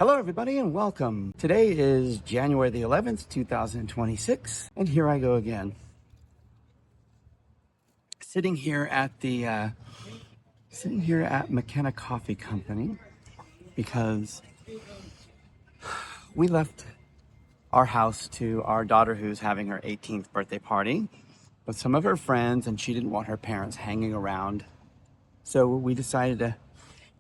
Hello everybody and welcome. Today is January the 11th, 2026, and here I go again. Sitting here at Makenna Koffee Company because we left our house to our daughter who's having her 18th birthday party with some of her friends, and she didn't want her parents hanging around. So we decided to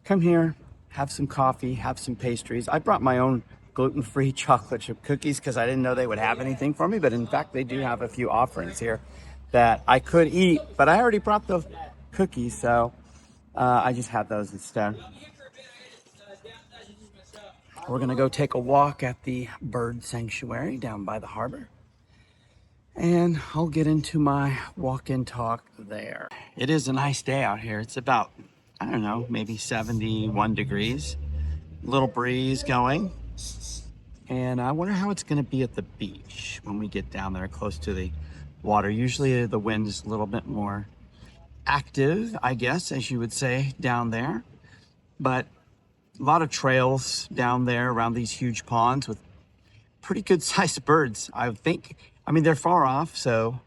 come here, have some coffee, have some pastries. I brought my own gluten-free chocolate chip cookies because I didn't know they would have anything for me, but in fact they do have a few offerings here that I could eat, but I already brought those cookies, so I just had those instead. We're gonna go take a walk at the bird sanctuary down by the harbor, and I'll get into my walk-in talk there. It is a nice day out here. It's about, I don't know, maybe 71 degrees. Little breeze going. And I wonder how it's going to be at the beach when we get down there close to the water. Usually the wind is a little bit more active, I guess, as you would say, down there. But a lot of trails down there around these huge ponds with pretty good sized birds, I think. I mean, they're far off, so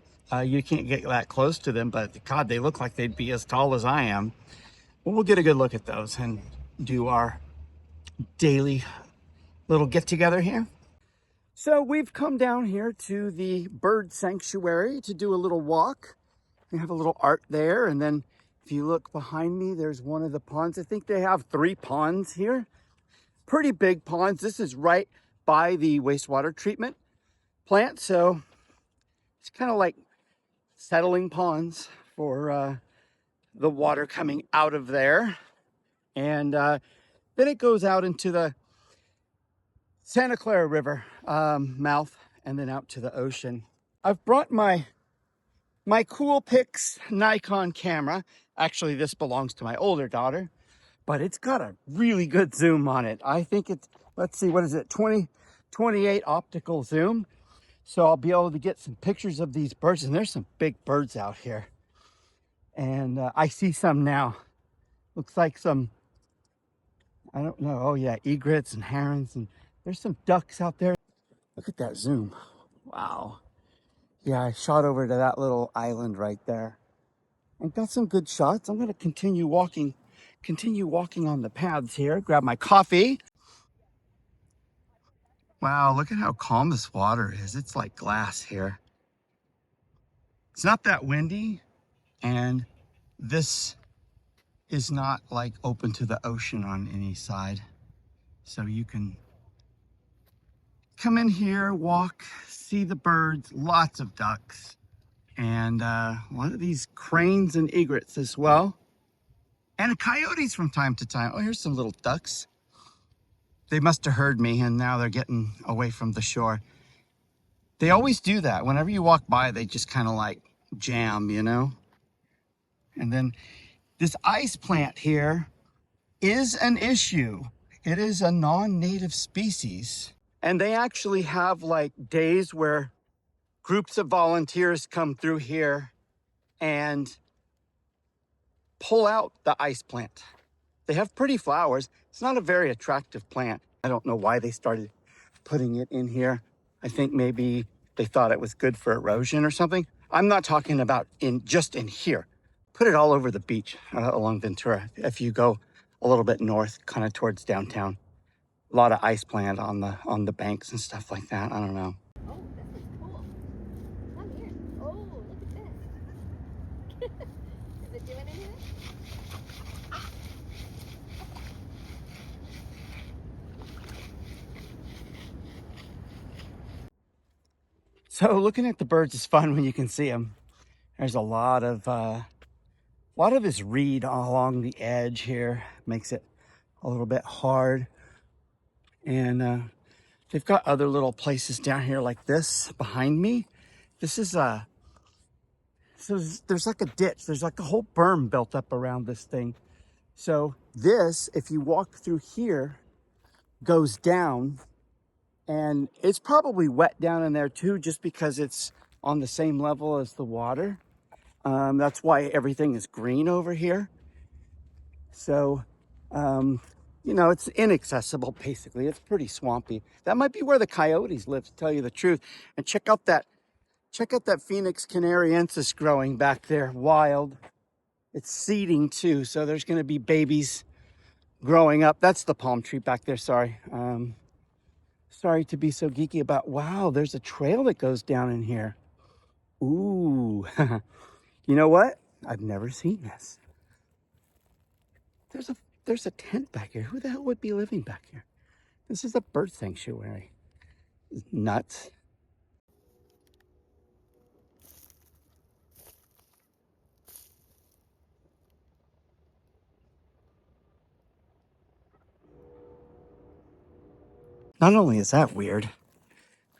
you can't get that close to them, but God, they look like they'd be as tall as I am. Well, we'll get a good look at those and do our daily little get together here. So we've come down here to the bird sanctuary to do a little walk. We have a little art there, and then if you look behind me, there's one of the ponds. I think they have 3 ponds here. Pretty big ponds. This is right by the wastewater treatment plant, so it's kind of like settling ponds for the water coming out of there. And then it goes out into the Santa Clara River mouth and then out to the ocean. I've brought my Coolpix Nikon camera. Actually, this belongs to my older daughter, but it's got a really good zoom on it. I think it's, let's see, what is it, 28 optical zoom. So I'll be able to get some pictures of these birds, and there's some big birds out here. And I see some now. Looks like some, I don't know, oh yeah, egrets and herons, and there's some ducks out there. Look at that zoom. Wow. Yeah, I shot over to that little island right there and got some good shots. I'm going to continue walking on the paths here, grab my coffee. Wow, look at how calm this water is. It's like glass here. It's not that windy, and this is not like open to the ocean on any side. So you can come in here, walk, see the birds, lots of ducks, and one of these cranes and egrets as well, and coyotes from time to time. Oh, here's some little ducks. They must have heard me, and now they're getting away from the shore. They always do that. Whenever you walk by, they just kind of like jam, you know? And then this ice plant here is an issue. It is a non-native species. And they actually have like days where groups of volunteers come through here and pull out the ice plant. They have pretty flowers. It's not a very attractive plant. I don't know why they started putting it in here. I think maybe they thought it was good for erosion or something. I'm not talking about just in here. Put it all over the beach along Ventura. If you go a little bit north, kind of towards downtown. A lot of ice plant on the banks and stuff like that. I don't know. Oh, this is cool. Come here. Oh, look at this. Is it doing anything? So looking at the birds is fun when you can see them. There's a lot of this reed along the edge here. Makes it a little bit hard. And they've got other little places down here like this behind me. This is so there's like a ditch. There's like a whole berm built up around this thing. So this, if you walk through here, goes down, and it's probably wet down in there too, just because it's on the same level as the water. That's why everything is green over here. So you know, it's inaccessible, basically. It's pretty swampy. That might be where the coyotes live, to tell you the truth. And check out that Phoenix canariensis growing back there, wild. It's seeding too, so there's going to be babies growing up. That's the palm tree back there, sorry. Sorry to be so geeky about, wow, there's a trail that goes down in here. Ooh, you know what? I've never seen this. There's a tent back here. Who the hell would be living back here? This is a bird sanctuary. Nuts. Not only is that weird,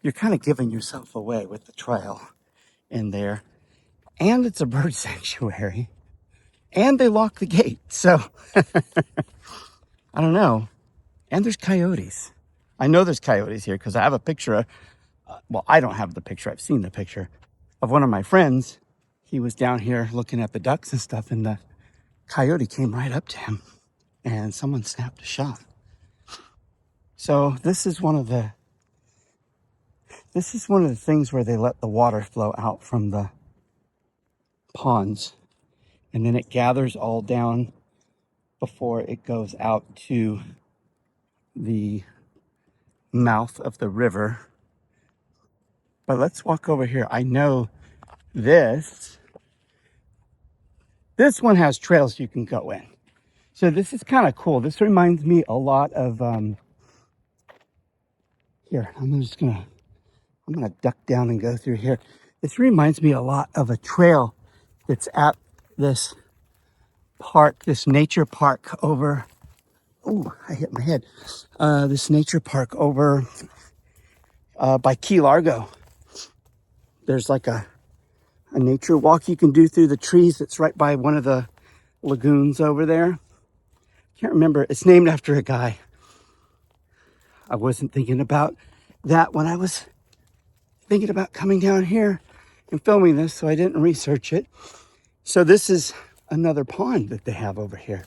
you're kind of giving yourself away with the trail in there. And it's a bird sanctuary. And they lock the gate. So, I don't know. And there's coyotes. I know there's coyotes here because I have a picture of, well, I don't have the picture. I've seen the picture of one of my friends. He was down here looking at the ducks and stuff, and the coyote came right up to him, and someone snapped a shot. So this is one of the things where they let the water flow out from the ponds, and then it gathers all down before it goes out to the mouth of the river. But let's walk over here. I know this one has trails you can go in. So this is kind of cool. This reminds me a lot of, here, I'm gonna duck down and go through here. This reminds me a lot of a trail that's at this park, this nature park over, oh, I hit my head. This nature park over by Key Largo. There's like a nature walk you can do through the trees. That's right by one of the lagoons over there. Can't remember. It's named after a guy. I wasn't thinking about that when I was thinking about coming down here and filming this, so I didn't research it. So this is another pond that they have over here.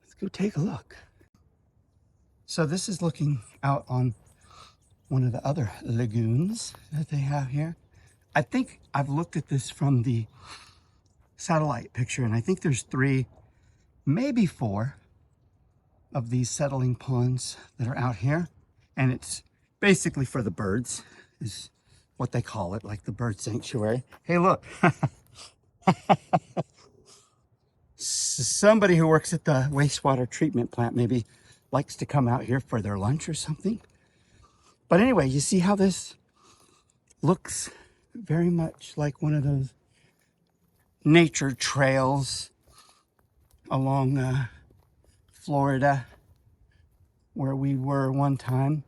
Let's go take a look. So this is looking out on one of the other lagoons that they have here. I think I've looked at this from the satellite picture, and I think there's 3, maybe 4 of these settling ponds that are out here. And it's basically for the birds, is what they call it, like the bird sanctuary. Hey, look. Somebody who works at the wastewater treatment plant maybe likes to come out here for their lunch or something. But anyway, you see how this looks very much like one of those nature trails along Florida where we were one time.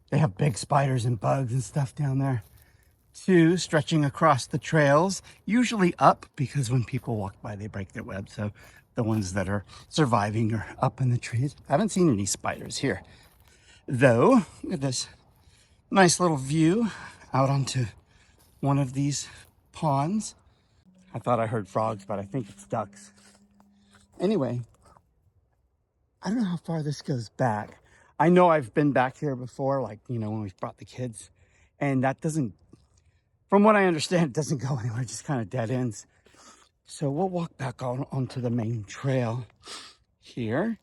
They have big spiders and bugs and stuff down there too, stretching across the trails, usually up, because when people walk by they break their web. So the ones that are surviving are up in the trees. I haven't seen any spiders here though. Look at this nice little view out onto one of these ponds. I thought I heard frogs, but I think it's ducks. Anyway, I don't know how far this goes back. I know I've been back here before, like, you know, when we've brought the kids, and that doesn't, from what I understand, it doesn't go anywhere, it just kind of dead ends. So we'll walk back onto the main trail here.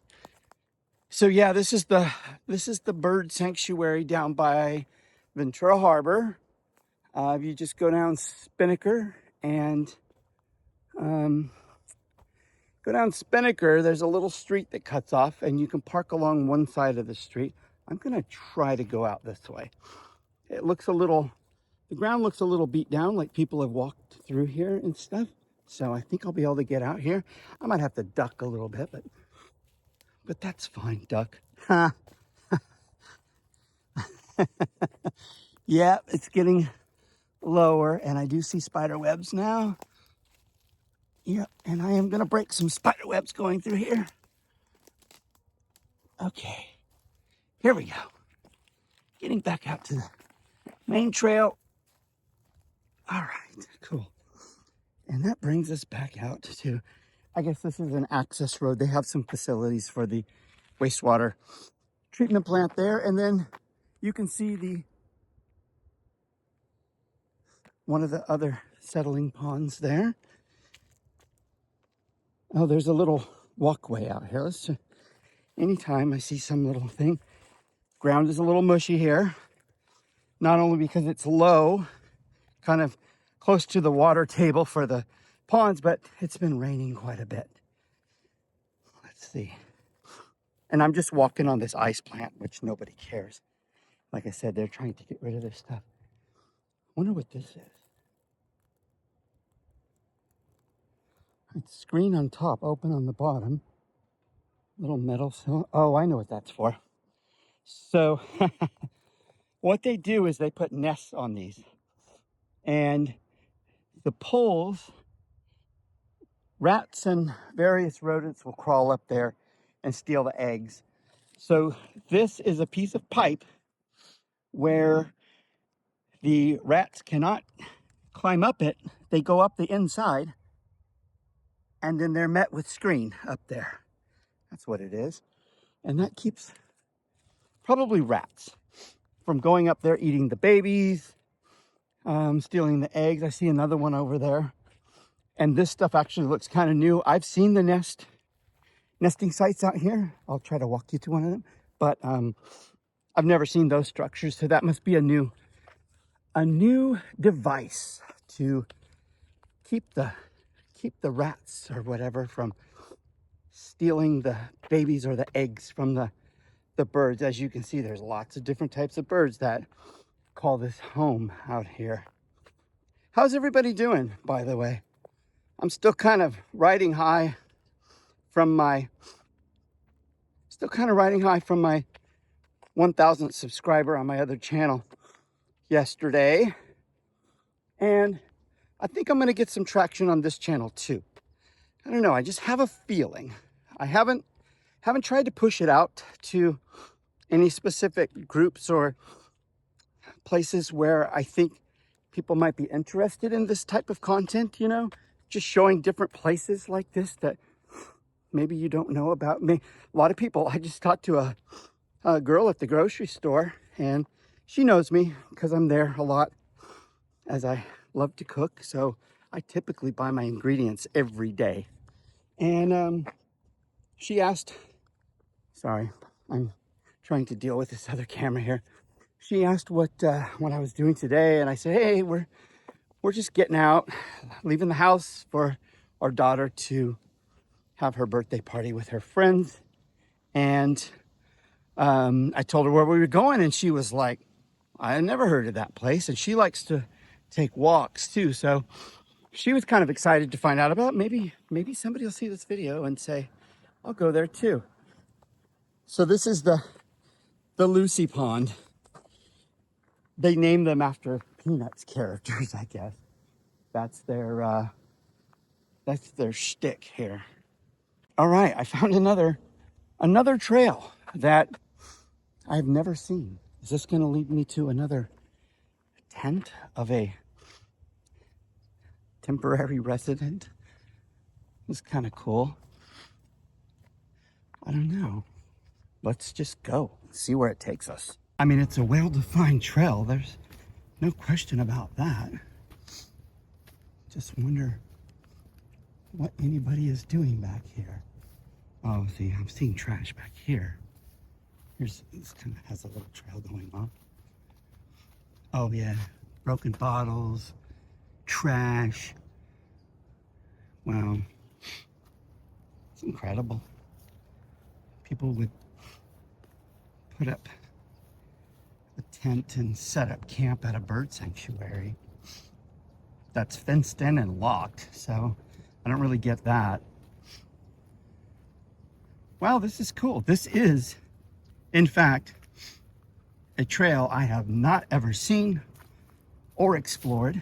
So yeah, this is the bird sanctuary down by Ventura Harbor. You just go down Spinnaker and there's a little street that cuts off, and you can park along one side of the street. I'm gonna try to go out this way. It looks the ground looks a little beat down, like people have walked through here and stuff. So I think I'll be able to get out here. I might have to duck a little bit, but that's fine, duck. Yeah, it's getting lower, and I do see spider webs now. Yeah, and I am gonna break some spider webs going through here. Okay, here we go. Getting back out to the main trail. All right, cool. And that brings us back out to, I guess this is an access road. They have some facilities for the wastewater treatment plant there. And then you can see one of the other settling ponds there. Oh, there's a little walkway out here. Anytime I see some little thing, ground is a little mushy here, not only because it's low, kind of close to the water table for the ponds, but it's been raining quite a bit. Let's see. And I'm just walking on this ice plant, which nobody cares. Like I said, they're trying to get rid of their stuff. I wonder what this is. It's screen on top, open on the bottom. Little metal. Oh, I know what that's for. So what they do is they put nests on these. And the poles, rats and various rodents will crawl up there and steal the eggs. So this is a piece of pipe where the rats cannot climb up it. They go up the inside, and then they're met with screen up there. That's what it is. And that keeps probably rats from going up there, eating the babies, stealing the eggs. I see another one over there. And this stuff actually looks kind of new. I've seen the nesting sites out here. I'll try to walk you to one of them. But I've never seen those structures. So that must be a new device to keep the rats or whatever from stealing the babies or the eggs from the birds. As you can see, there's lots of different types of birds that call this home out here. How's everybody doing, by the way? I'm still kind of riding high from my 1,000th subscriber on my other channel yesterday. And I think I'm going to get some traction on this channel too. I don't know, I just have a feeling. I haven't tried to push it out to any specific groups or places where I think people might be interested in this type of content, you know, just showing different places like this that maybe you don't know about. A lot of people, I just talked to a girl at the grocery store, and she knows me because I'm there a lot, as I love to cook. So I typically buy my ingredients every day. And she asked, sorry, I'm trying to deal with this other camera here. She asked what I was doing today, and I said, hey, we're just getting out, leaving the house for our daughter to have her birthday party with her friends. And I told her where we were going, and she was like, I had never heard of that place. And she likes to take walks too. So she was kind of excited to find out about maybe somebody will see this video and say, I'll go there too. So this is the Lucy Pond. They name them after Peanuts characters, I guess. That's their shtick here. All right, I found another trail that I've never seen. Is this going to lead me to another tent of a temporary resident? It's kind of cool. I don't know. Let's just go and see where it takes us. I mean, it's a well-defined trail. There's no question about that. Just wonder what anybody is doing back here. Oh, see, I'm seeing trash back here. This kind of has a little trail going on. Oh yeah, broken bottles, trash. Wow, it's incredible. People would put up a tent and set up camp at a bird sanctuary that's fenced in and locked, so I don't really get that. Wow, this is cool. This is, in fact, a trail I have not ever seen or explored,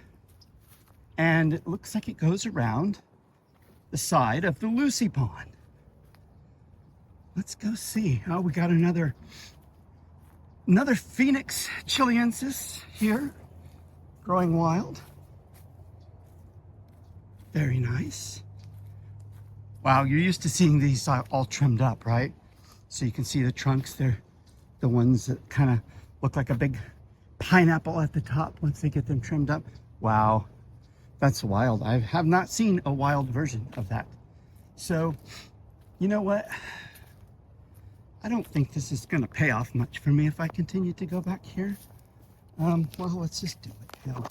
and it looks like it goes around the side of the Lucy Pond. Let's go see. Oh, we got another Phoenix chiliensis here, growing wild. Very nice. Wow, you're used to seeing these all trimmed up, right? So you can see the trunks. They're the ones that kind of look like a big pineapple at the top once they get them trimmed up. Wow, that's wild. I have not seen a wild version of that. So, you know what? I don't think this is going to pay off much for me if I continue to go back here. Well, let's just do it. You know,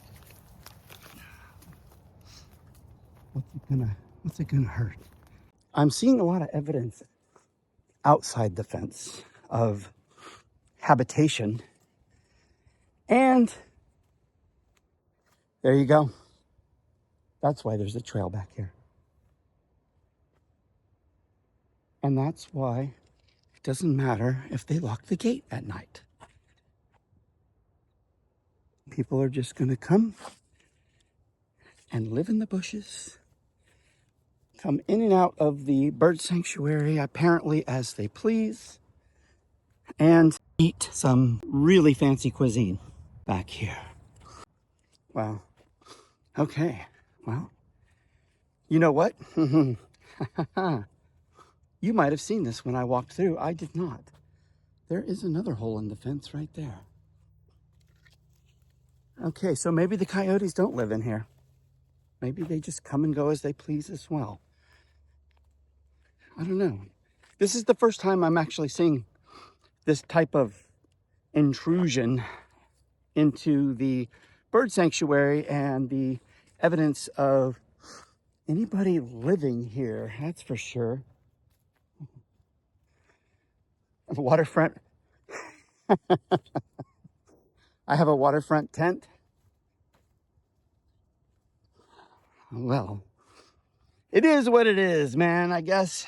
what's it gonna hurt? I'm seeing a lot of evidence outside the fence of habitation, and there you go. That's why there's a trail back here. And that's why it doesn't matter if they lock the gate at night. People are just gonna come and live in the bushes, come in and out of the bird sanctuary apparently as they please, and eat some really fancy cuisine back here. Wow. Okay. Well, you know what? You might have seen this when I walked through. I did not. There is another hole in the fence right there. Okay, so maybe the coyotes don't live in here. Maybe they just come and go as they please as well. I don't know. This is the first time I'm actually seeing this type of intrusion into the bird sanctuary and the evidence of anybody living here, that's for sure. A waterfront. I have a waterfront tent. Well, it is what it is, man, I guess.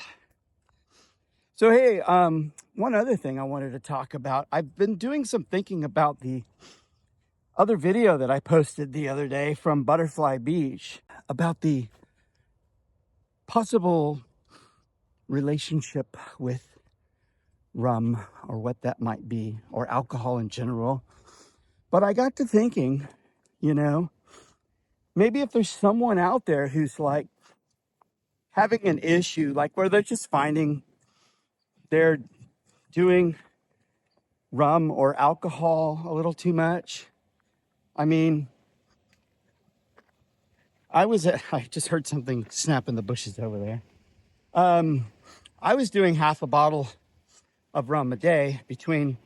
So, hey, one other thing I wanted to talk about. I've been doing some thinking about the other video that I posted the other day from Butterfly Beach about the possible relationship with rum or what that might be, or alcohol in general. But I got to thinking, you know, maybe if there's someone out there who's like having an issue, like where they're just finding they're doing rum or alcohol a little too much. I mean, I just heard something snap in the bushes over there. I was doing half a bottle of rum a day between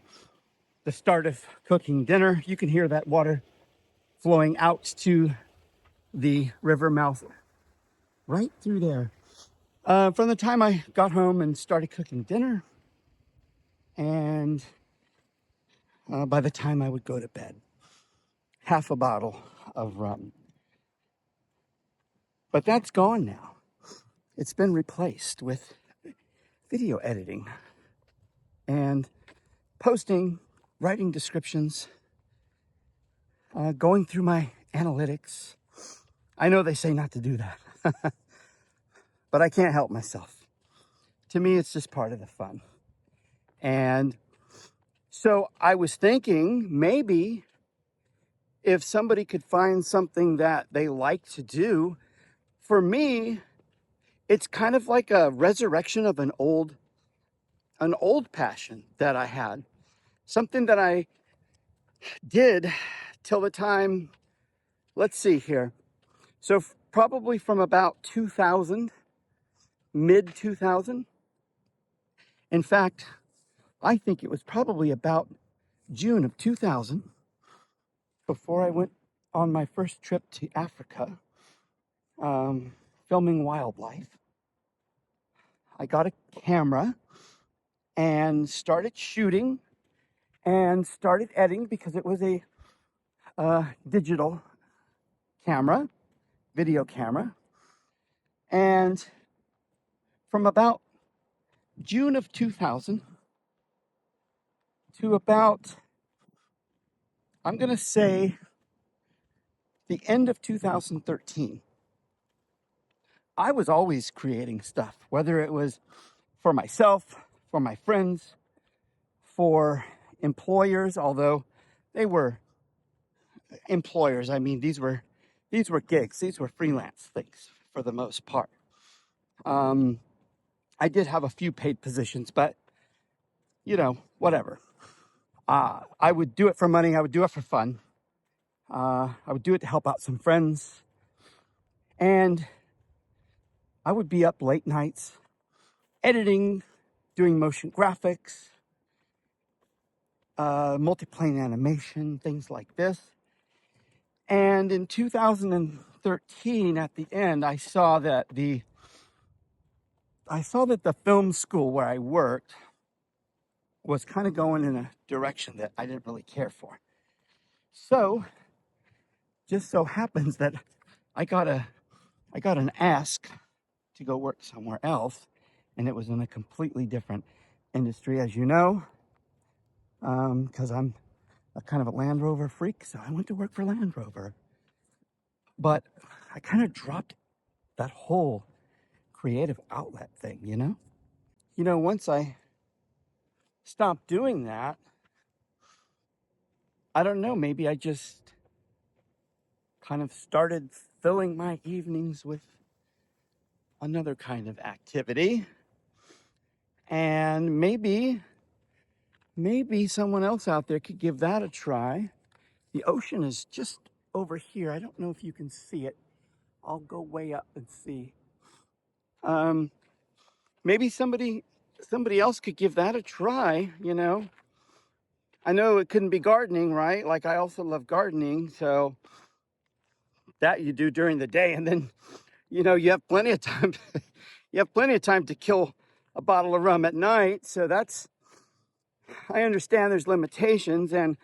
the start of cooking dinner. You can hear that water flowing out to the river mouth right through there. From the time I got home and started cooking dinner, and by the time I would go to bed, half a bottle of rum. But that's gone now. It's been replaced with video editing and posting, writing descriptions, going through my analytics. I know they say not to do that, but I can't help myself. To me, it's just part of the fun. And so I was thinking maybe if somebody could find something that they like to do, for me, it's kind of like a resurrection of an old passion that I had. Something that I did till the time, let's see here. So probably from about 2000, mid 2000. In fact, I think it was probably about June of 2000 before I went on my first trip to Africa, filming wildlife. I got a camera and started shooting and started editing because it was a digital camera, video camera. And from about June of 2000 to about, I'm going to say, the end of 2013, I was always creating stuff, whether it was for myself, for my friends, for employers, although they were employers. I mean, these were gigs. These were freelance things for the most part. I did have a few paid positions, but you know, whatever. I would do it for money. I would do it for fun. I would do it to help out some friends. And I would be up late nights editing, doing motion graphics, multiplane animation, things like this. And in 2013, at the end, I saw that the film school where I worked was kind of going in a direction that I didn't really care for. So, just so happens that I got an ask to go work somewhere else, and it was in a completely different industry, as you know, because I'm a kind of a Land Rover freak, so I went to work for Land Rover. But I kind of dropped that whole creative outlet thing, you know? You know, once I stopped doing that, I don't know, maybe I just kind of started filling my evenings with another kind of activity. And maybe someone else out there could give that a try. The ocean is just over here. I don't know if you can see it. I'll go way up and see. Maybe somebody else could give that a try, you know. I know it couldn't be gardening, right? Like, I also love gardening, so that you do during the day, and then, you know, you have plenty of time. You have plenty of time to kill a bottle of rum at night. So that's, I understand there's limitations, and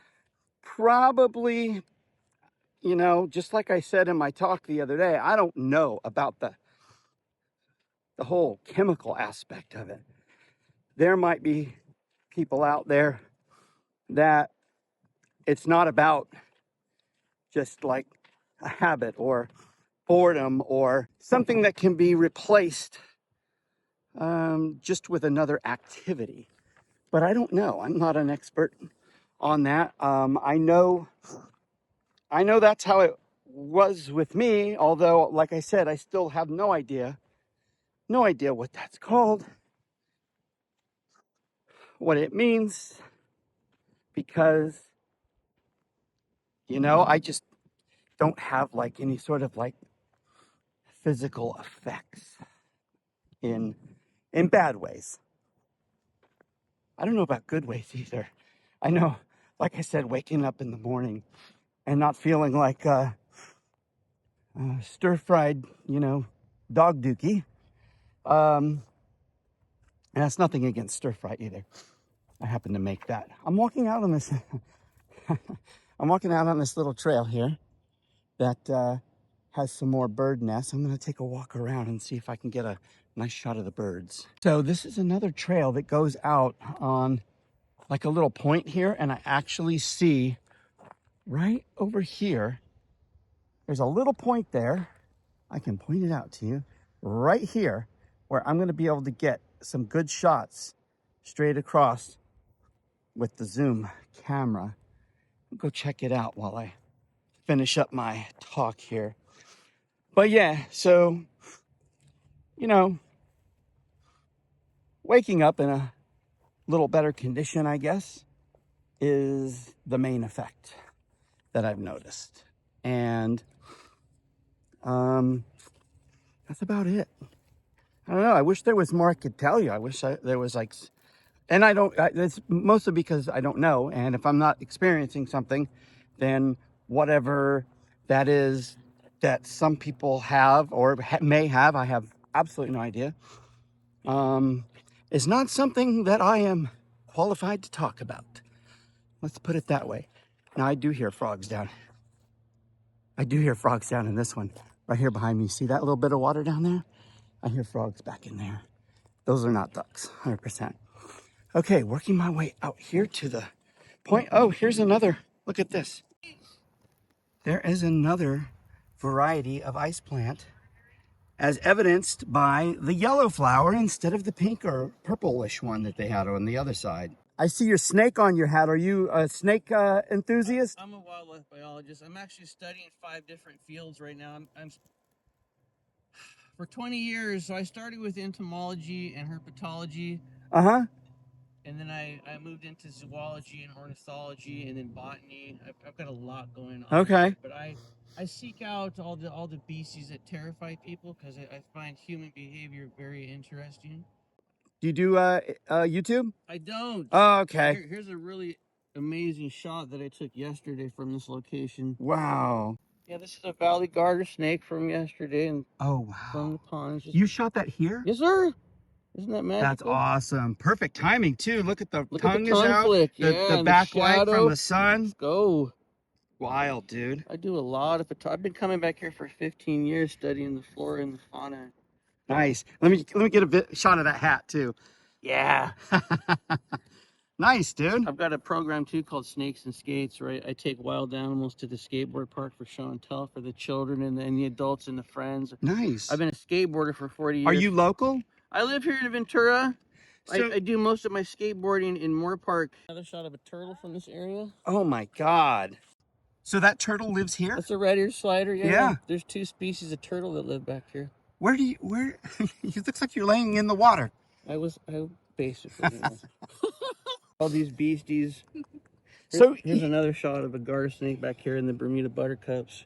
probably, you know, just like I said in my talk the other day, I don't know about the whole chemical aspect of it. There might be people out there that it's not about just like a habit or boredom or something that can be replaced just with another activity. But I don't know. I'm not an expert on that. I know that's how it was with me. Although, like I said, I still have no idea what that's called, what it means, because, you know, I just don't have like any sort of like physical effects in bad ways. I don't know about good ways either. I know, like I said, waking up in the morning and not feeling like stir-fried, you know, dog dookie. And that's nothing against stir-fry either. I happen to make that. I'm walking out on this little trail here that has some more bird nests. I'm going to take a walk around and see if I can get a nice shot of the birds. So this is another trail that goes out on like a little point here, and I actually see right over here, there's a little point there. I can point it out to you right here, where I'm going to be able to get some good shots straight across with the zoom camera. I'll go check it out while I finish up my talk here. But yeah, so, you know, waking up in a little better condition, I guess, is the main effect that I've noticed. And that's about it. I don't know. I wish there was more I could tell you. I wish there was like, and it's mostly because I don't know. And if I'm not experiencing something, then whatever that is that some people have or may have, I have absolutely no idea, is not something that I am qualified to talk about. Let's put it that way. Now, I do hear frogs down. I do hear frogs down in this one, right here behind me. See that little bit of water down there? I hear frogs back in there. Those are not ducks, 100%. Okay, working my way out here to the point. Oh, here's another. Look at this. There is another variety of ice plant, as evidenced by the yellow flower instead of the pink or purplish one that they had on the other side. I see your snake on your hat. Are you a snake enthusiast? I'm a wildlife biologist. I'm actually studying 5 different fields right now. I'm for 20 years. So I started with entomology and herpetology. Uh-huh. And then I moved into zoology and ornithology and then botany. I've got a lot going on. Okay. Here, but I seek out all the beasties that terrify people because I find human behavior very interesting. Do you do YouTube? I don't. Oh, okay. Here's a really amazing shot that I took yesterday from this location. Wow. Yeah, this is a valley garter snake from yesterday and Oh, from wow. the ponds. You shot that here? Yes, sir. Isn't that magical? That's awesome. Perfect timing too. Look at the Look tongue at the is tongue out. flick. The Yeah, and the backlight from shadow. the sun. Let's go. Wild, dude. I do a lot of photography. I've been coming back here for 15 years studying the flora and the fauna. Nice. Let me get a shot of that hat too. Yeah. Nice, dude. I've got a program too called Snakes and Skates, right? I take wild animals to the skateboard park for show and tell for the children and the adults and the friends. Nice. I've been a skateboarder for 40 years. Are you local? I live here in Ventura. So, I do most of my skateboarding in Moore Park. Another shot of a turtle from this area. oh my God. So that turtle lives here? That's a red-eared slider. Yeah. There's 2 species of turtle that live back here. Where it looks like you're laying in the water. I basically, you know. All these beasties. Here's another shot of a garter snake back here in the Bermuda buttercups.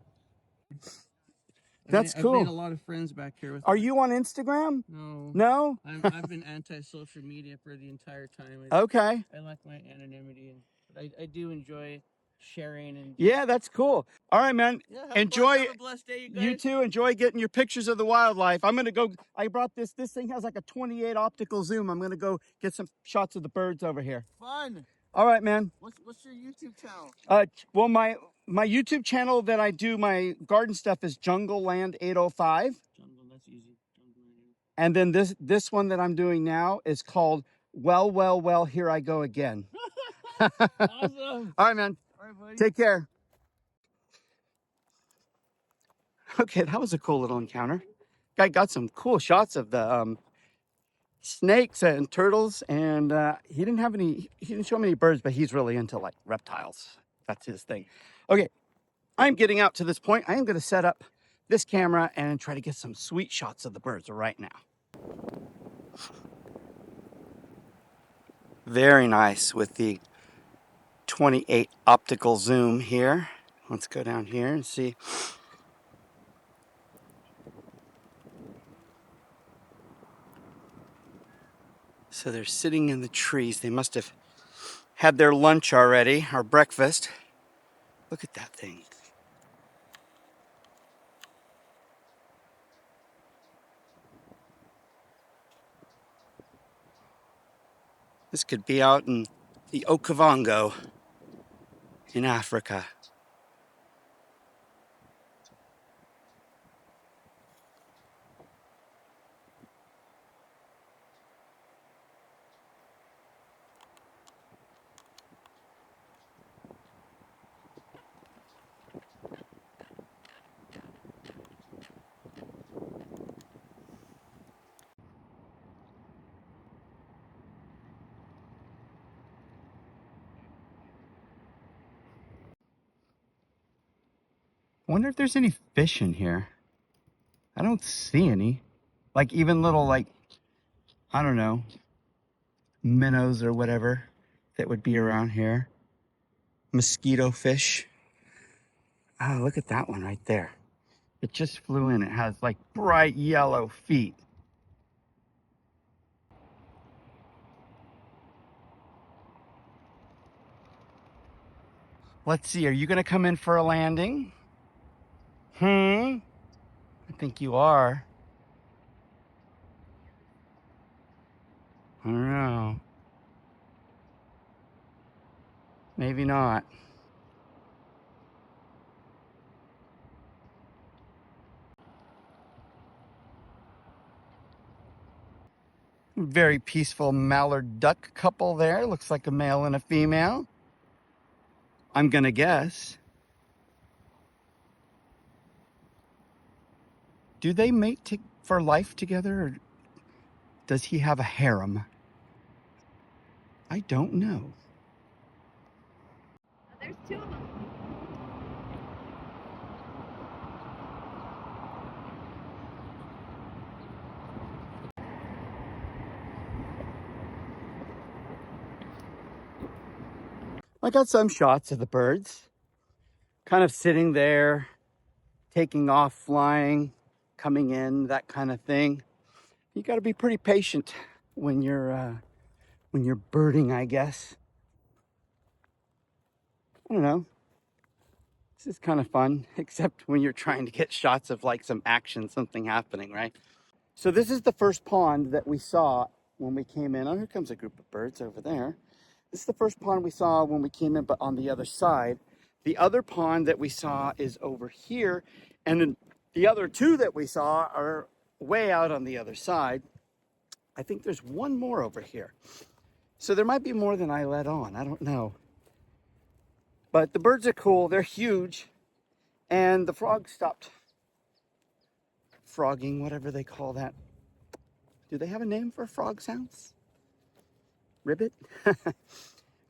That's cool. I've made a lot of friends back here. Are you on Instagram? No. No? I've been anti-social media for the entire time. Okay. I like my anonymity, but I do enjoy sharing and. Yeah, that's cool. All right, man. Yeah, Enjoy. have a blessed day, you guys. You too. Enjoy getting your pictures of the wildlife. I'm gonna go. I brought this. This thing has like a 28 optical zoom. I'm gonna go get some shots of the birds over here. Fun. All right, man. What's your YouTube channel? Well, my YouTube channel that I do my garden stuff is Jungle Land 805. Jungle, that's easy. Jungle Land. And then this one that I'm doing now is called Well, Here I Go Again. Awesome. All right, man. All right, buddy. Take care. Okay, that was a cool little encounter. Guy got some cool shots of the snakes and turtles, and he didn't show me any birds, but he's really into like reptiles. That's his thing. Okay, I'm getting out to this point. I am going to set up this camera and try to get some sweet shots of the birds right now. Very nice with the 28 optical zoom here. Let's go down here and see. So they're sitting in the trees. They must have had their lunch already, or breakfast. Look at that thing. This could be out in the Okavango in Africa. I wonder if there's any fish in here. I don't see any. Like even little, like, I don't know, minnows or whatever that would be around here. Mosquito fish. Oh, look at that one right there. It just flew in. It has like bright yellow feet. Let's see, are you gonna come in for a landing? I think you are. I don't know. Maybe not. Very peaceful mallard duck couple there. Looks like a male and a female. I'm gonna guess. Do they mate for life together, or does he have a harem? I don't know. There's 2 of them. I got some shots of the birds kind of sitting there, taking off, flying, coming in, that kind of thing. You got to be pretty patient when you're birding, I guess. I don't know. This is kind of fun, except when you're trying to get shots of like some action, something happening, right? So this is the first pond that we saw when we came in. Oh, here comes a group of birds over there. This is the first pond we saw when we came in, but on the other side. The other pond that we saw is over here, and then the other two that we saw are way out on the other side. I think there's one more over here. So there might be more than I let on. I don't know. But the birds are cool. They're huge. And the frogs stopped frogging, whatever they call that. Do they have a name for frog sounds? Ribbit?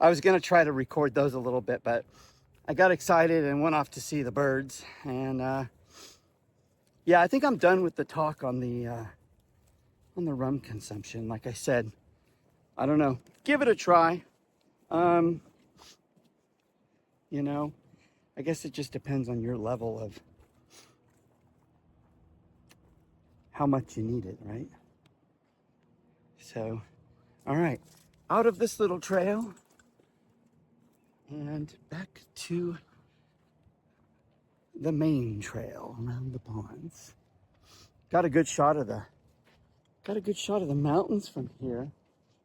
I was going to try to record those a little bit, but I got excited and went off to see the birds. And yeah, I think I'm done with the talk on the rum consumption. Like I said, I don't know. Give it a try. You know, I guess it just depends on your level of how much you need it, right? So, all right, out of this little trail and back to the main trail around the ponds. Got a good shot of the mountains from here.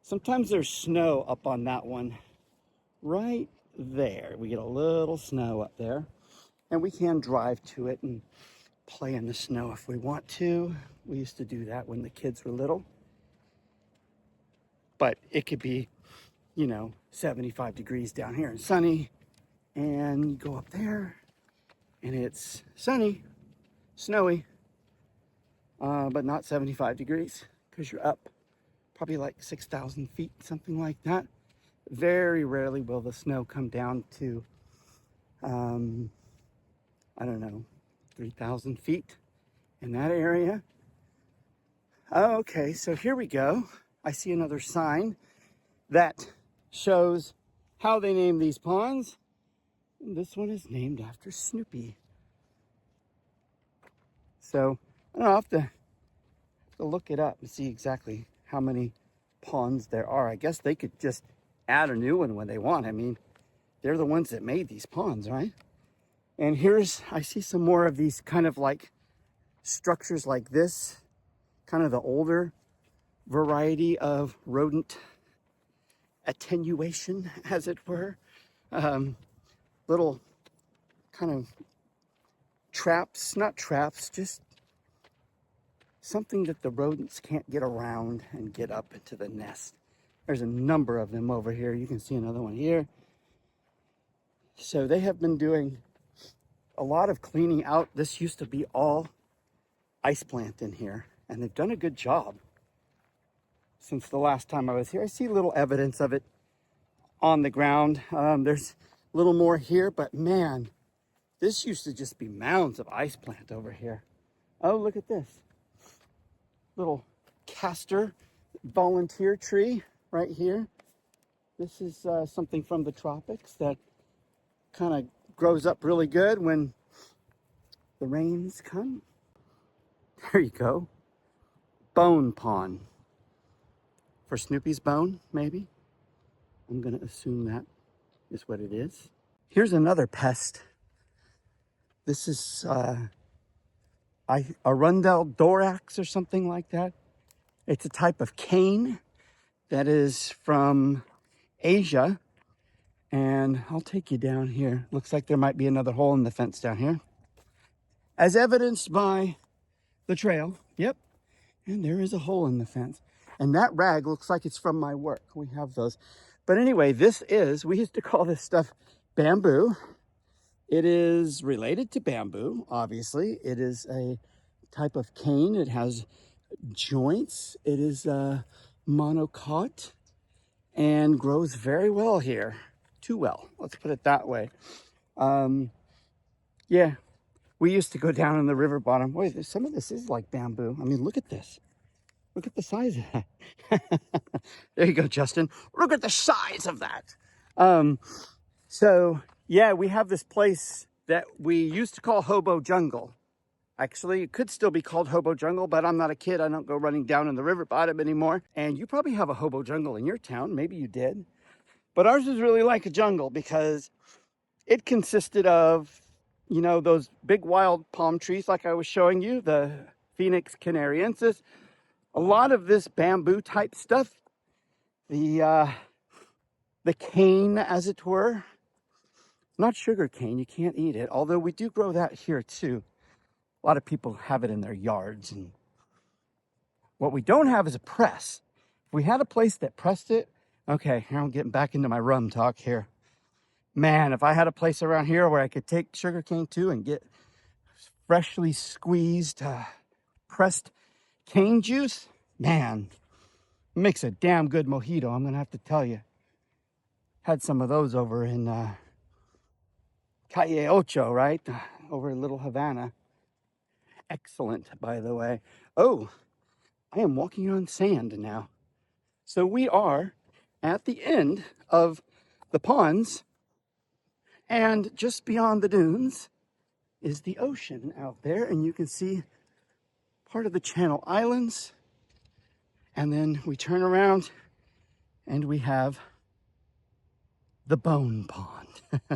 Sometimes there's snow up on that one right there. We get a little snow up there, and we can drive to it and play in the snow if we want to. We used to do that when the kids were little. But it could be, 75 degrees down here and sunny, and you go up there and it's sunny, snowy, but not 75 degrees because you're up probably like 6,000 feet, something like that. Very rarely will the snow come down to, I don't know, 3,000 feet in that area. Okay, so here we go. I see another sign that shows how they name these ponds. And this one is named after Snoopy. So I don't know, I'll have to look it up and see exactly how many ponds there are. I guess they could just add a new one when they want. I mean, they're the ones that made these ponds, right? And I see some more of these kind of like structures like this, kind of the older variety of rodent attenuation, as it were. Little kind of traps, not traps, just something that the rodents can't get around and get up into the nest. There's a number of them over here. You can see another one here. So they have been doing a lot of cleaning out. This used to be all ice plant in here, and they've done a good job since the last time I was here. I see little evidence of it on the ground. There's a little more here, but man, this used to just be mounds of ice plant over here. Oh, look at this. Little castor volunteer tree right here. This is something from the tropics that kind of grows up really good when the rains come. There you go. Bone pond. For Snoopy's bone, maybe. I'm going to assume that is what it is. Here's another pest. This is Arundel dorax or something like that. It's a type of cane that is from Asia. And I'll take you down here. Looks like there might be another hole in the fence down here, as evidenced by the trail. Yep. And there is a hole in the fence. And that rag looks like it's from my work. We have those. But anyway, we used to call this stuff bamboo. It is related to bamboo, obviously. It is a type of cane. It has joints. It is monocot and grows very well here. Too well, let's put it that way. Yeah, we used to go down in the river bottom. Wait, some of this is like bamboo. I mean, look at this. Look at the size of that. There you go, Justin. Look at the size of that. So, yeah, we have this place that we used to call Hobo Jungle. Actually, it could still be called Hobo Jungle, but I'm not a kid. I don't go running down in the river bottom anymore. And you probably have a Hobo Jungle in your town. Maybe you did. But ours is really like a jungle because it consisted of, you know, those big wild palm trees like I was showing you, the Phoenix canariensis. A lot of this bamboo type stuff, the cane, as it were. Not sugar cane, you can't eat it, although we do grow that here too. A lot of people have it in their yards. And what we don't have is a press. If we had a place that pressed it, okay, here I'm getting back into my rum talk here. Man, if I had a place around here where I could take sugar cane too and get freshly squeezed, pressed cane juice, man, it makes a damn good mojito, I'm gonna have to tell you. Had some of those over in Calle Ocho, right? Over in Little Havana. Excellent, by the way. Oh, I am walking on sand now. So we are at the end of the ponds, and just beyond the dunes is the ocean out there, and you can see part of the Channel Islands. And then we turn around and we have the Bone Pond.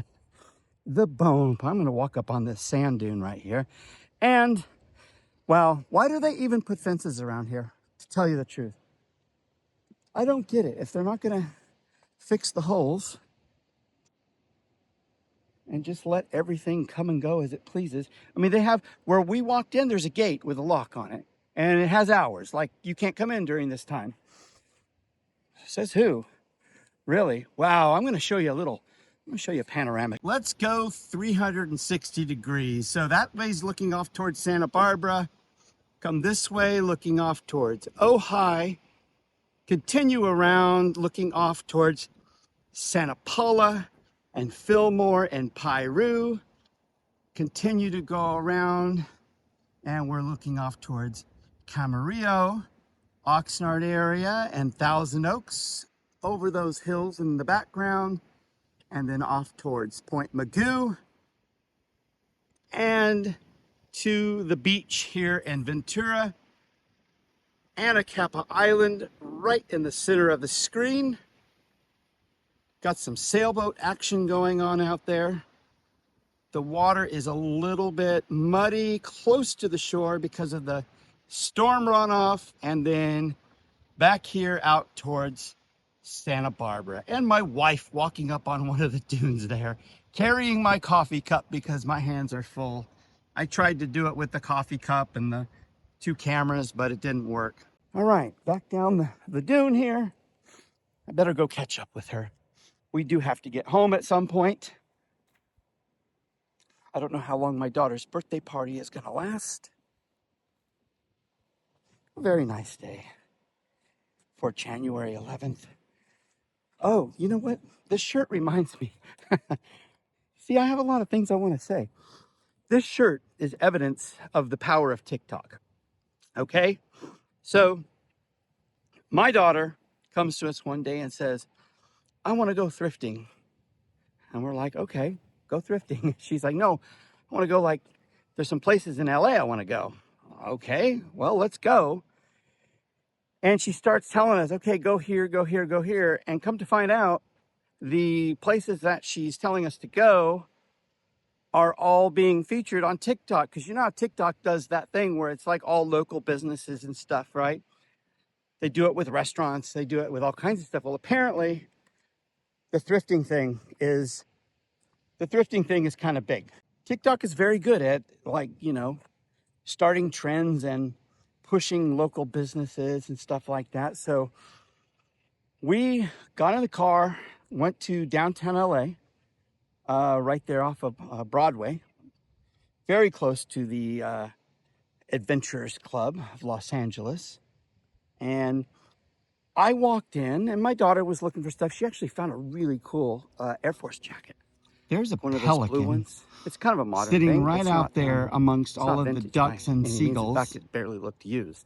The Bone Pond. I'm going to walk up on this sand dune right here. And, well, why do they even put fences around here, to tell you the truth? I don't get it. If they're not going to fix the holes and just let everything come and go as it pleases. I mean, they have, where we walked in, there's a gate with a lock on it. And it has hours, like you can't come in during this time. Says who? Really? Wow, I'm going to show you a panoramic. Let's go 360 degrees. So that way's looking off towards Santa Barbara. Come this way, looking off towards Ojai. Continue around, looking off towards Santa Paula and Fillmore and Piru. Continue to go around, and we're looking off towards Camarillo, Oxnard area, and Thousand Oaks, over those hills in the background, and then off towards Point Magoo, and to the beach here in Ventura, Anacapa Island, right in the center of the screen. Got some sailboat action going on out there. The water is a little bit muddy close to the shore because of the storm runoff, and then back here out towards Santa Barbara. And my wife walking up on one of the dunes there, carrying my coffee cup because my hands are full. I tried to do it with the coffee cup and the 2 cameras, but it didn't work. All right, back down the dune here. I better go catch up with her. We do have to get home at some point. I don't know how long my daughter's birthday party is going to last. A very nice day for January 11th. Oh, you know what? This shirt reminds me. See, I have a lot of things I want to say. This shirt is evidence of the power of TikTok. Okay? So, my daughter comes to us one day and says, I want to go thrifting. And we're like, okay, go thrifting. She's like, no, I want to go, like, there's some places in LA I want to go. Okay, well, let's go. And she starts telling us, okay, go here, go here, go here. And come to find out, the places that she's telling us to go are all being featured on TikTok. Because you know how TikTok does that thing where it's like all local businesses and stuff, right? They do it with restaurants. They do it with all kinds of stuff. Well, apparently, the thrifting thing is kind of big. TikTok is very good at, like, you know, starting trends and pushing local businesses and stuff like that. So we got in the car, went to downtown LA, right there off of Broadway, very close to the Adventurers Club of Los Angeles. And I walked in, and my daughter was looking for stuff. She actually found a really cool Air Force jacket. There's one of those blue ones. It's kind of a modern thing. Sitting right out there amongst all of the ducks and seagulls. In fact, it barely looked used.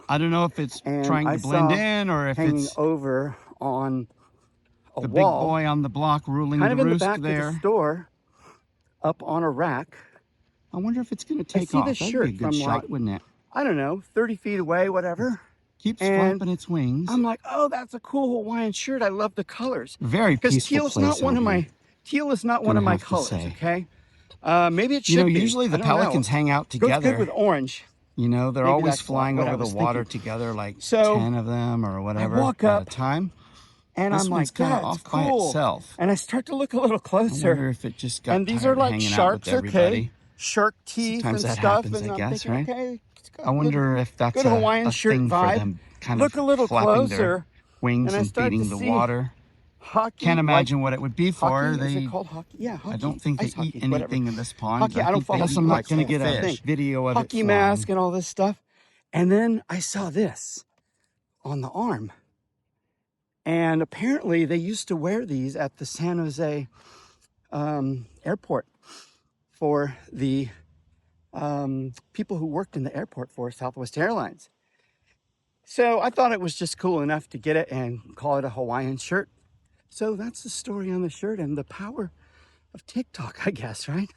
I don't know if it's trying to blend in or if it's hanging over on a the big wall, boy on the block ruling kind the of in the roost back there. of the store, up on a rack. I wonder if it's going to I take see off. this That'd be a shirt good from shot, like, wouldn't it? I don't know, 30 feet away, whatever. Keeps And flapping its wings. I'm like, oh, that's a cool Hawaiian shirt. I love the colors. Very Because peaceful teal is place not one out of here. my Gonna have to colors, say. okay? Maybe it should You know, be. usually I the don't know. pelicans hang out Goes good together. with orange. You know, they're Maybe always that's flying what I over the was water thinking. together, like So 10 of them or I whatever walk at a up time. and This I'm one's like, kind of that's off by cool. itself. And I start to look a little I closer. wonder if it just got And these are tired like hanging out with sharks, okay? everybody. Shark teeth Sometimes and that stuff. happens, And I I'm guess, thinking, right? okay, it's got I wonder if that's good a Hawaiian shirt thing for vibe. them, kind Look of a little flapping their closer, wings and I and start to feeding the see water. hockey. Can't like imagine what it would be for. hockey. Is it They, called hockey? Yeah, hockey. I don't think they Ice eat hockey, whatever. anything in this pond. Hockey. I don't think follow. I guess I'm not going to get a thing. video of Hockey it mask flying. and all this stuff. And then I saw this on the arm. And apparently they used to wear these at the San Jose airport for the people who worked in the airport for Southwest Airlines. So I thought it was just cool enough to get it and call it a Hawaiian shirt. So that's the story on the shirt and the power of TikTok, I guess, right?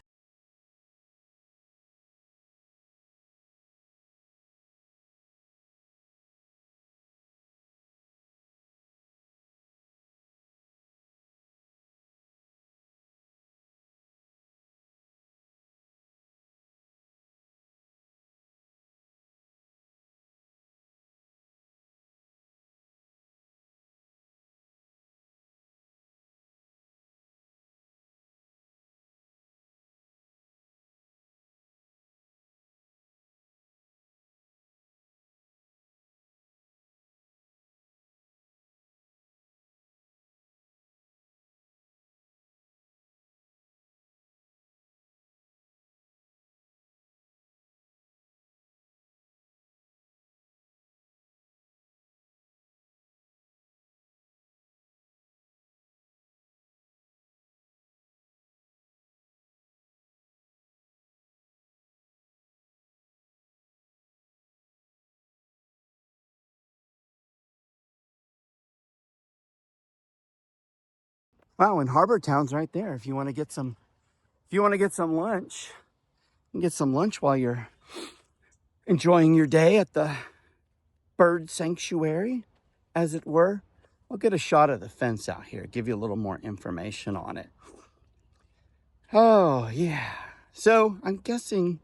Wow, and Harbor Town's right there. If you want to get some lunch, you can get some lunch while you're enjoying your day at the bird sanctuary, as it were. I'll get a shot of the fence out here, give you a little more information on it. Oh, yeah. So I'm guessing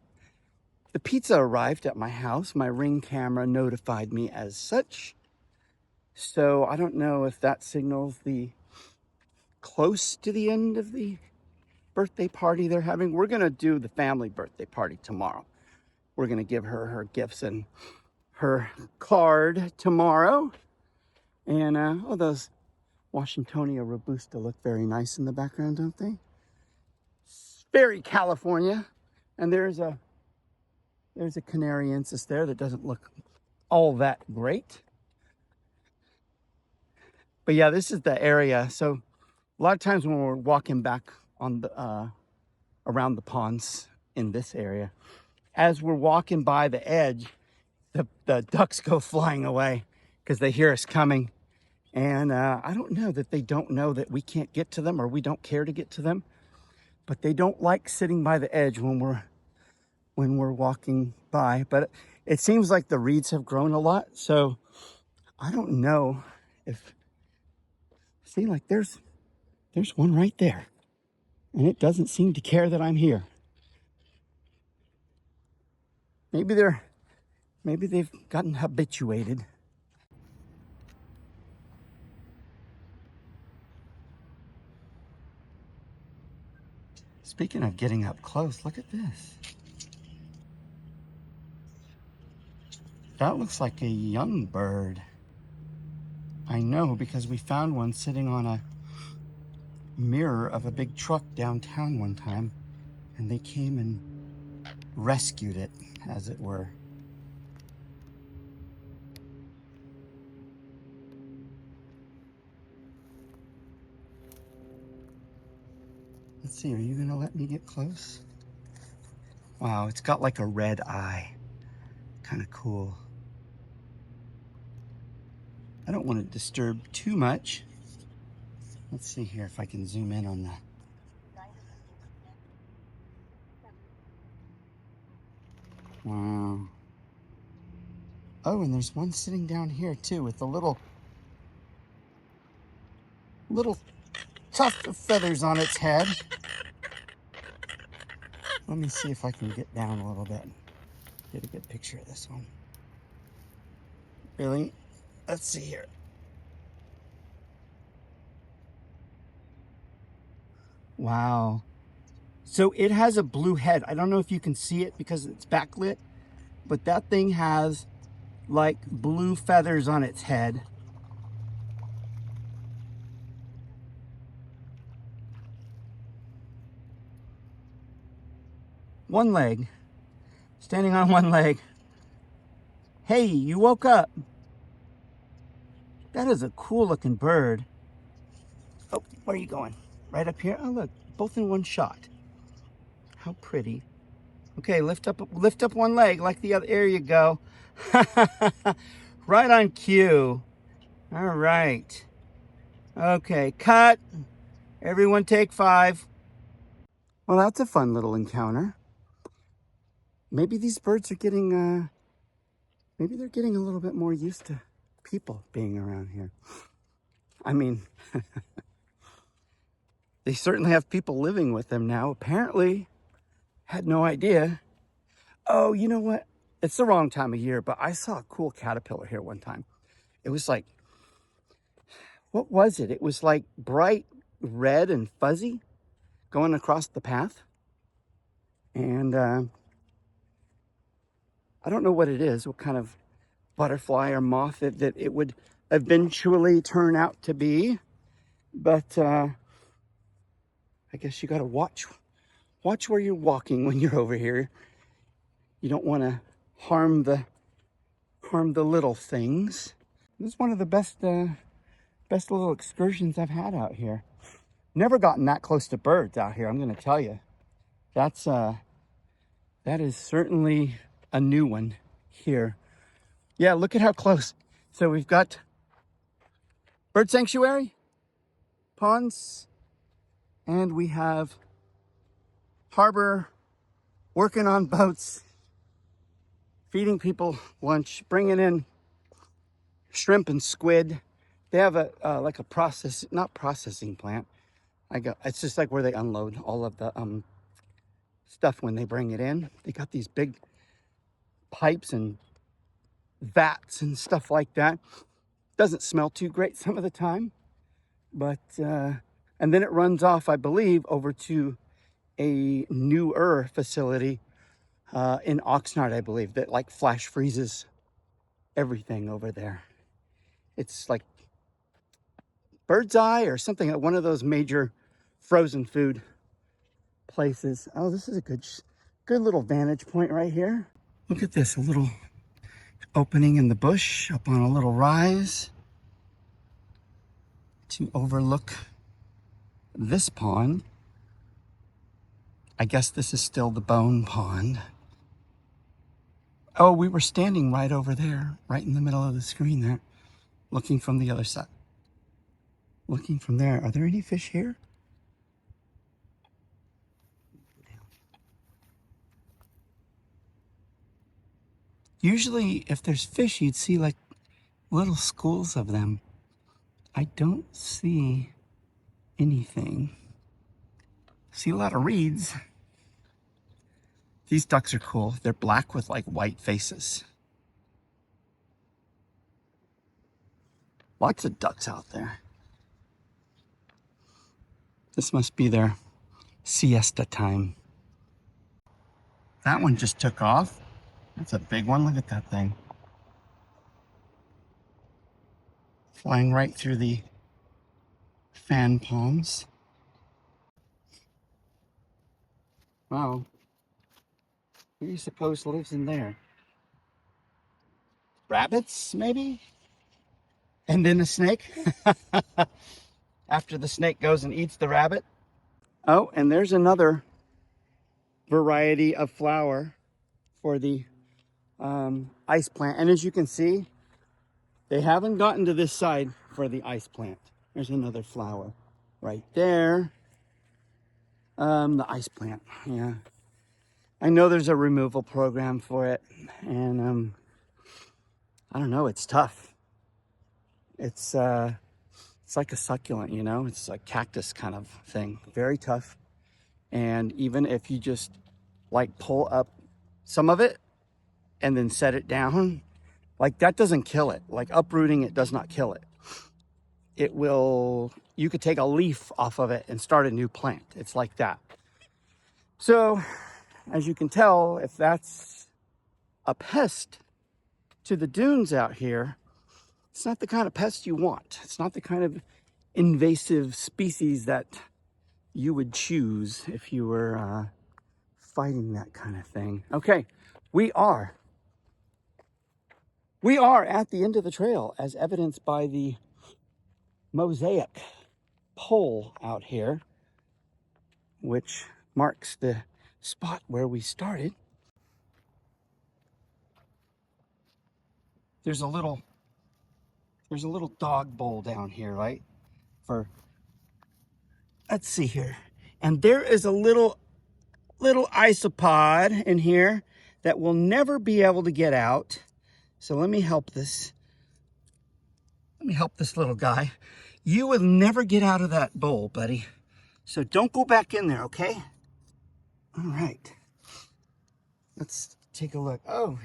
the pizza arrived at my house. My Ring camera notified me as such. So I don't know if that signals the close to the end of the birthday party they're having. We're going to do the family birthday party tomorrow. We're going to give her her gifts and her card tomorrow. And oh, those Washingtonia robusta look very nice in the background, don't they? It's very California. And there's a canariensis there that doesn't look all that great. But yeah, this is the area. So a lot of times when we're walking back on the around the ponds in this area, as we're walking by the edge, the ducks go flying away because they hear us coming. And I don't know that they don't know that we can't get to them or we don't care to get to them, but they don't like sitting by the edge when we're walking by. But it seems like the reeds have grown a lot, so I don't know if, see, like there's one right there, and it doesn't seem to care that I'm here. Maybe they've gotten habituated. Speaking of getting up close, look at this. That looks like a young bird. I know, because we found one sitting on a mirror of a big truck downtown one time, and they came and rescued it, as it were. Let's see, are you gonna let me get close? Wow, it's got like a red eye. Kind of cool. I don't want to disturb too much. Let's see here if I can zoom in on that. Wow. Oh, and there's one sitting down here too with a little tuft of feathers on its head. Let me see if I can get down a little bit. Get a good picture of this one. Really? Let's see here. Wow. So it has a blue head. I don't know if you can see it because it's backlit, but that thing has like blue feathers on its head. One leg, standing on one leg. Hey, you woke up. That is a cool looking bird. Oh, where are you going? Right up here? Oh, look, both in one shot. How pretty. Okay, lift up one leg like the other. There you go. Right on cue. All right. Okay, cut. Everyone take 5. Well, that's a fun little encounter. Maybe these birds are getting, maybe they're getting a little bit more used to people being around here. I mean, they certainly have people living with them now. Apparently, had no idea. Oh, you know what? It's the wrong time of year, but I saw a cool caterpillar here one time. It was like, what was it? It was like bright red and fuzzy going across the path. And I don't know what it is, what kind of butterfly or moth that it would eventually turn out to be. But I guess you got to watch where you're walking when you're over here. You don't want to harm the little things. This is one of the best little excursions I've had out here. Never gotten that close to birds out here, I'm going to tell you. That is certainly a new one here. Yeah, look at how close. So we've got bird sanctuary, ponds, and we have harbor working on boats, feeding people lunch, bringing in shrimp and squid. They have a like a not processing plant. It's just like where they unload all of the stuff when they bring it in. They got these big pipes and vats and stuff like that. Doesn't smell too great some of the time, but and then it runs off, I believe, over to a newer facility in Oxnard, I believe, that like flash freezes everything over there. It's like Bird's Eye or something at one of those major frozen food places. Oh, this is a good little vantage point right here. Look at this, a little opening in the bush up on a little rise to overlook this pond. I guess this is still the bone pond. Oh, we were standing right over there, right in the middle of the screen there, looking from the other side. Looking from there. Are there any fish here? Usually, if there's fish, you'd see like little schools of them. I don't see anything. See a lot of reeds. These ducks are cool. They're black with like white faces. Lots of ducks out there. This must be their siesta time. That one just took off. That's a big one. Look at that thing. Flying right through the fan palms. Wow. Who do you suppose lives in there? Rabbits, maybe? And then a snake? After the snake goes and eats the rabbit? Oh, and there's another variety of flower for the ice plant. And as you can see, they haven't gotten to this side for the ice plant. There's another flower. right there. The ice plant, yeah. I know there's a removal program for it, and I don't know, it's tough. It's like a succulent, you know? It's a cactus kind of thing. Very tough. And even if you just like pull up some of it and then set it down, like that doesn't kill it. Like uprooting it does not kill it. It will, you could take a leaf off of it and start a new plant. It's like that. So as you can tell, if that's a pest to the dunes out here, it's not the kind of pest you want. It's not the kind of invasive species that you would choose if you were fighting that kind of thing. Okay, we are at the end of the trail, as evidenced by the mosaic pole out here, which marks the spot where we started. There's a little dog bowl down here, right? Let's see here. And there is a little isopod in here that will never be able to get out. So let me help this little guy. You will never get out of that bowl, buddy. So don't go back in there, okay? All right. Let's take a look. Oh,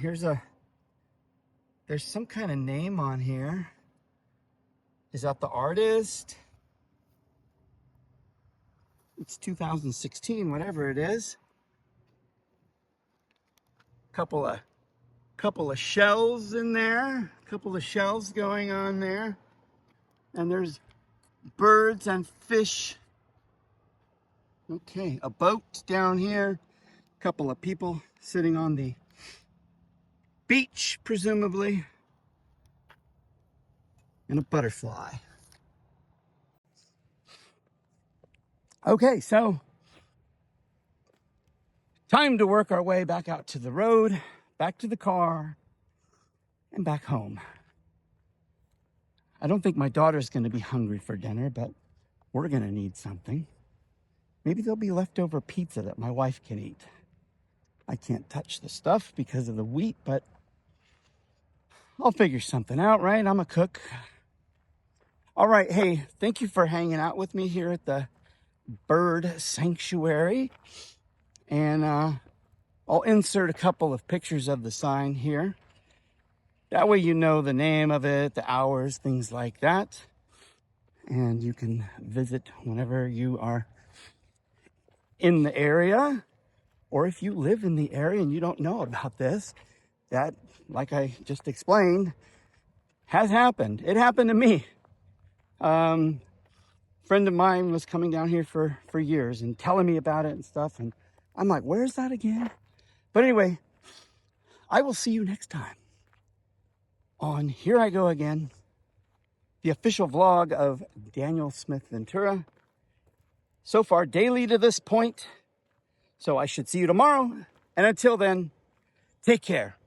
there's some kind of name on here. Is that the artist? It's 2016, whatever it is. Couple of shells in there. Couple of shells going on there. And there's birds and fish. Okay, a boat down here. Couple of people sitting on the beach, presumably. And a butterfly. Okay, so time to work our way back out to the road, back to the car, and back home. I don't think my daughter's going to be hungry for dinner, but we're going to need something. Maybe there'll be leftover pizza that my wife can eat. I can't touch the stuff because of the wheat, but I'll figure something out, right? I'm a cook. All right, hey, thank you for hanging out with me here at the bird sanctuary. And I'll insert a couple of pictures of the sign here. That way you know the name of it, the hours, things like that. And you can visit whenever you are in the area. Or if you live in the area and you don't know about this, that, like I just explained, has happened. It happened to me. Friend of mine was coming down here for years and telling me about it and stuff. And I'm like, where's that again? But anyway, I will see you next time on Here I Go Again, the official vlog of Daniel Smith Ventura. So far, daily to this point. So I should see you tomorrow. And until then, take care.